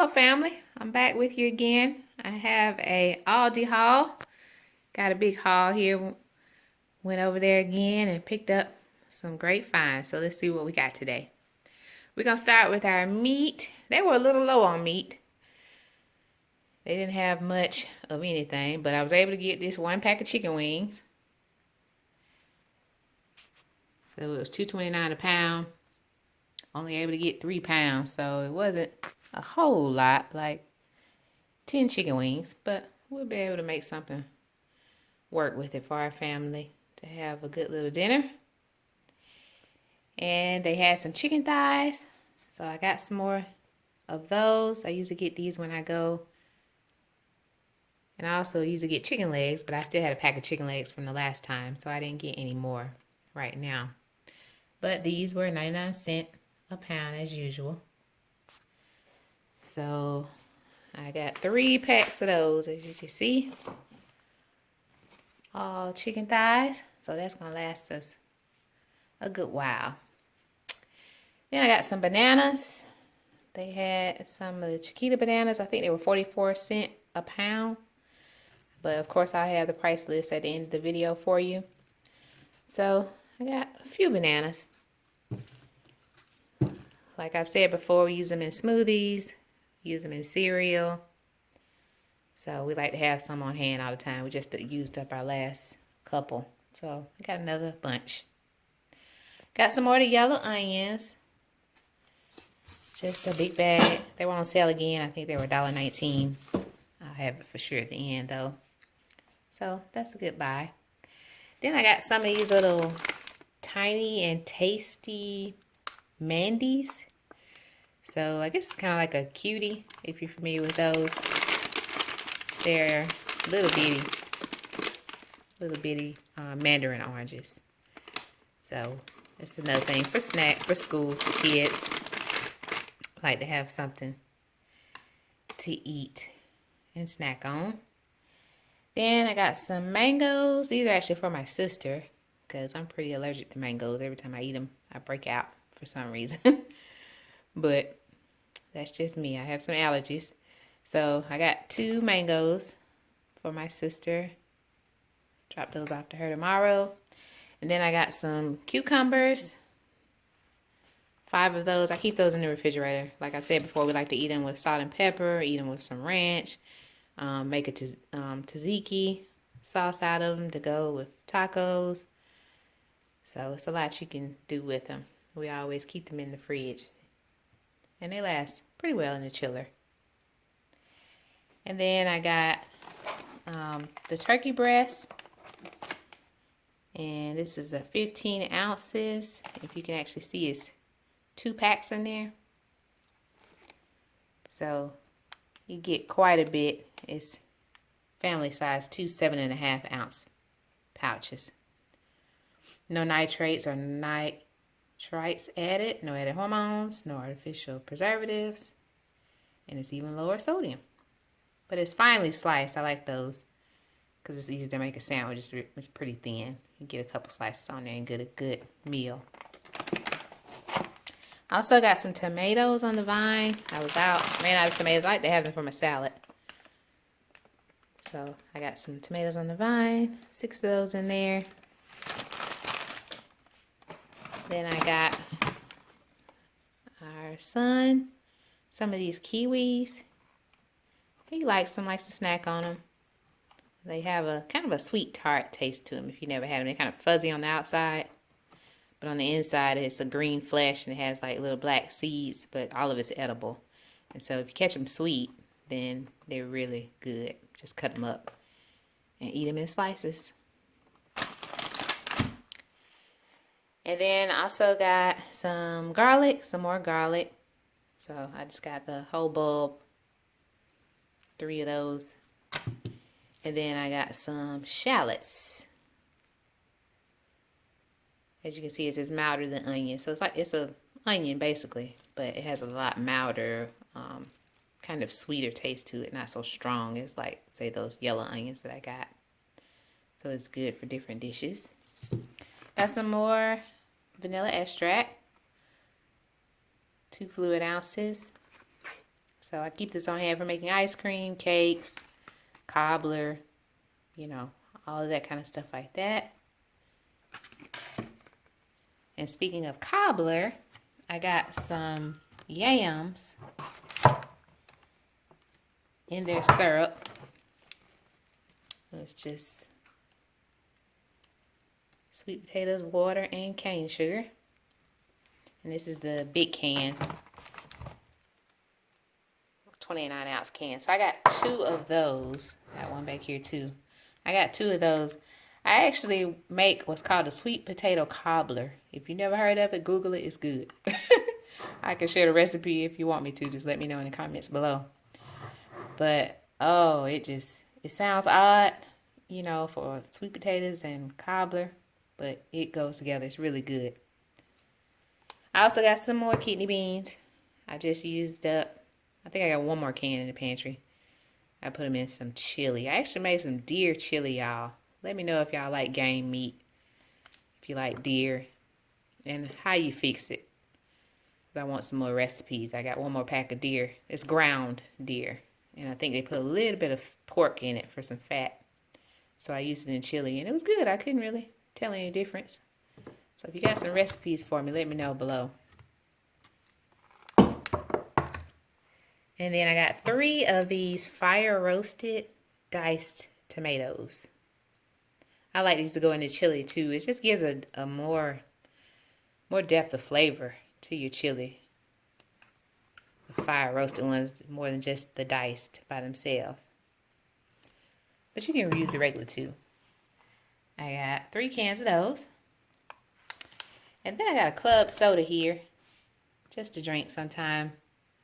Hello family, I'm back with you again. I have a Aldi haul. Got a big haul here. Went over there again and picked up some great finds. So let's see what we got today. We're gonna start with our meat. They were a little low on meat. They didn't have much of anything, but I was able to get this one pack of chicken wings. So it was $2.29 a pound. Only able to get 3 pounds, so it wasn't a whole lot, like 10 chicken wings, but we'll be able to make something work with it for our family to have a good little dinner. And they had some chicken thighs, so I got some more of those. I usually get these when I go. And I also usually get chicken legs, but I still had a pack of chicken legs from the last time, so I didn't get any more right now. But these were 99¢ a pound as usual. So I got 3 packs of those, as you can see. All chicken thighs, so that's gonna last us a good while. Then I got some bananas. They had some of the Chiquita bananas. I think they were 44¢ a pound. But of course I'll have the price list at the end of the video for you. So I got a few bananas. Like I've said before, we use them in smoothies, use them in cereal. So we like to have some on hand all the time. We just used up our last couple. So I got another bunch. Got some more of the yellow onions. Just a big bag. They were on sale again. I think they were $1.19. I'll have it for sure at the end though. So that's a good buy. Then I got some of these little tiny and tasty Mandy's. So I guess it's kind of like a cutie if you're familiar with those. They're little bitty mandarin oranges. So it's another thing for snack, for school, for kids. Like to have something to eat and snack on. Then I got some mangoes. These are actually for my sister because I'm pretty allergic to mangoes. Every time I eat them, I break out for some reason. But that's just me. I have some allergies. So I got 2 mangoes for my sister. Drop those off to her tomorrow. And then I got some cucumbers. 5 of those. I keep those in the refrigerator. Like I said before, we like to eat them with salt and pepper, eat them with some ranch, make a tzatziki sauce out of them to go with tacos. So it's a lot you can do with them. We always keep them in the fridge. And they last pretty well in the chiller. And then I got the turkey breast. And this is a 15 ounces. If you can actually see, it's 2 packs in there. So you get quite a bit. It's family size, 2 7.5 ounce pouches. No nitrates or nitrites added, no added hormones, no artificial preservatives, and it's even lower sodium. But it's finely sliced. I like those because it's easy to make a sandwich. It's pretty thin. You get a couple slices on there and get a good meal. I also got some tomatoes on the vine. I ran out of tomatoes. I like to have them for my salad. So I got some tomatoes on the vine, 6 of those in there. Then I got our son some of these kiwis. He likes them, likes to snack on them. They have a kind of a sweet tart taste to them if you never had them. They're kind of fuzzy on the outside, but on the inside it's a green flesh and it has like little black seeds, but all of it's edible. And so if you catch them sweet, then they're really good. Just cut them up and eat them in slices. And then I also got some garlic, some more garlic. So I just got the whole bulb, 3 of those. And then I got some shallots. As you can see, it says milder than onion. So it's a onion basically, but it has a lot milder, kind of sweeter taste to it. Not so strong as like, say, those yellow onions that I got. So it's good for different dishes. Got some more vanilla extract. 2 fluid ounces. So I keep this on hand for making ice cream, cakes, cobbler, you know, all of that kind of stuff like that. And speaking of cobbler, I got some yams in their syrup. It's just sweet potatoes, water, and cane sugar. And this is the big can, 29-ounce can. So I got 2 of those. Got one back here too. I got 2 of those. I actually make what's called a sweet potato cobbler. If you never heard of it, Google it. It's good. I can share the recipe if you want me to. Just let me know in the comments below. But, oh, it sounds odd, you know, for sweet potatoes and cobbler. But it goes together. It's really good. I also got some more kidney beans. I just used up, I think I got 1 more can in the pantry. I put them in some chili. I actually made some deer chili, y'all. Let me know if y'all like game meat, if you like deer, and how you fix it. I want some more recipes. I got 1 more pack of deer. It's ground deer. And I think they put a little bit of pork in it for some fat. So I used it in chili, and it was good. I couldn't really tell any difference. So if you got some recipes for me, let me know below. And then I got 3 of these fire roasted diced tomatoes. I like these to go into chili too. It just gives a more depth of flavor to your chili. The fire roasted ones more than just the diced by themselves. But you can use the regular too. I got 3 cans of those. And then I got a club soda here. Just to drink sometime.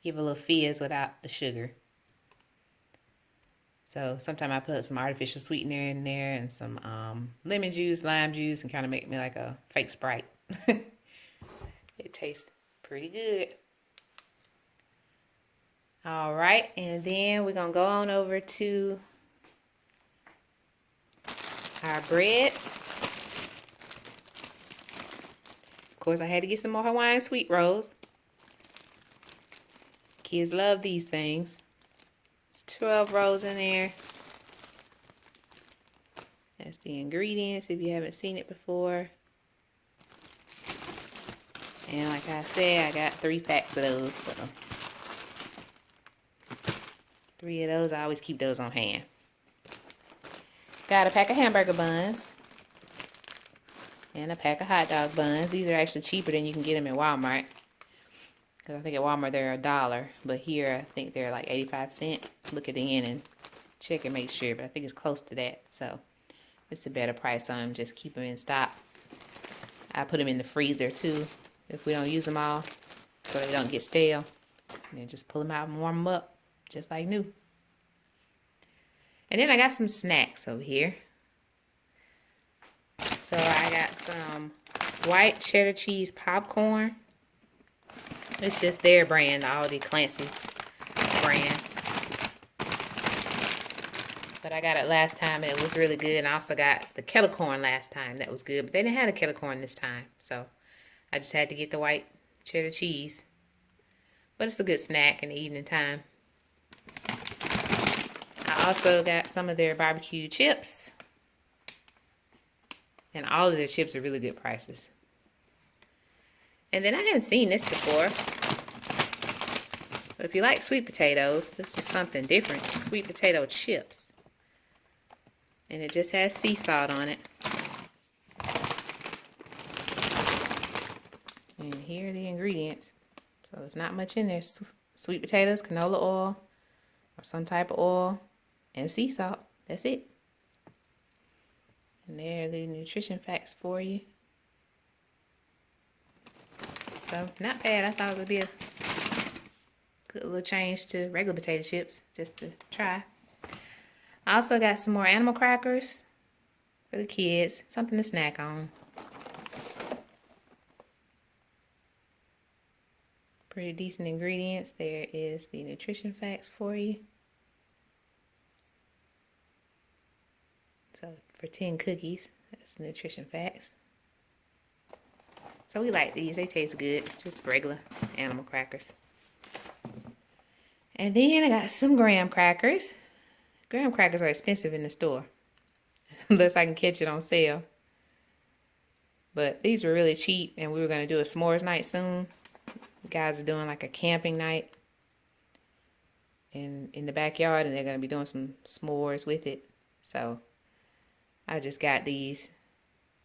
Give a little fizz without the sugar. So sometimes I put some artificial sweetener in there and some lemon juice, lime juice, and kind of make me like a fake Sprite. It tastes pretty good. All right, and then we're going to go on over to our breads. Of course, I had to get some more Hawaiian sweet rolls. Kids love these things. 12 rolls in there. That's the ingredients if you haven't seen it before. And like I said, I got 3 packs of those. So 3 of those, I always keep those on hand. Got a pack of hamburger buns. And a pack of hot dog buns. These are actually cheaper than you can get them at Walmart. Because I think at Walmart they're $1, but here I think they're like 85 cents. Look at the end and check and make sure, but I think it's close to that. So it's a better price on them. Just keep them in stock. I put them in the freezer too if we don't use them all, so they don't get stale. And then just pull them out and warm them up just like new. And then I got some snacks over here. So I got some white cheddar cheese popcorn. It's just their brand, Aldi Clancy's brand. But I got it last time and it was really good. And I also got the kettle corn last time. That was good. But they didn't have the kettle corn this time. So I just had to get the white cheddar cheese. But it's a good snack in the evening time. I also got some of their barbecue chips. And all of their chips are really good prices. And then I hadn't seen this before. But if you like sweet potatoes, this is something different. Sweet potato chips. And it just has sea salt on it. And here are the ingredients. So there's not much in there. Sweet potatoes, canola oil, or some type of oil, and sea salt. That's it. And there are the nutrition facts for you. So, not bad. I thought it would be a good little change to regular potato chips, just to try. I also got some more animal crackers for the kids. Something to snack on. Pretty decent ingredients. There is the nutrition facts for you. So, for 10 cookies, that's the nutrition facts. So we like these. They taste good. Just regular animal crackers. And then I got some graham crackers. Graham crackers are expensive in the store. Unless I can catch it on sale. But these were really cheap, and we were going to do a s'mores night soon. The guys are doing like a camping night in the backyard, and they're going to be doing some s'mores with it. So I just got these,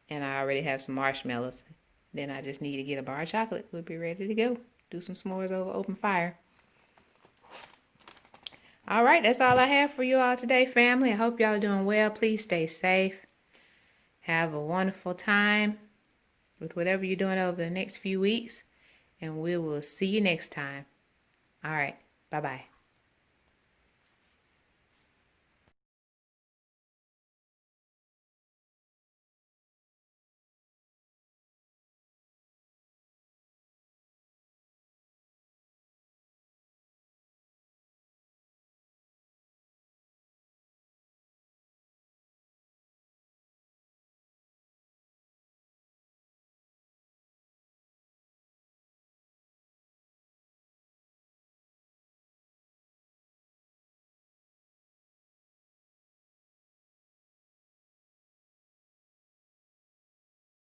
and I already have some marshmallows. Then I just need to get a bar of chocolate. We'll be ready to go. Do some s'mores over open fire. All right, that's all I have for you all today, family. I hope y'all are doing well. Please stay safe. Have a wonderful time with whatever you're doing over the next few weeks. And we will see you next time. All right, bye-bye.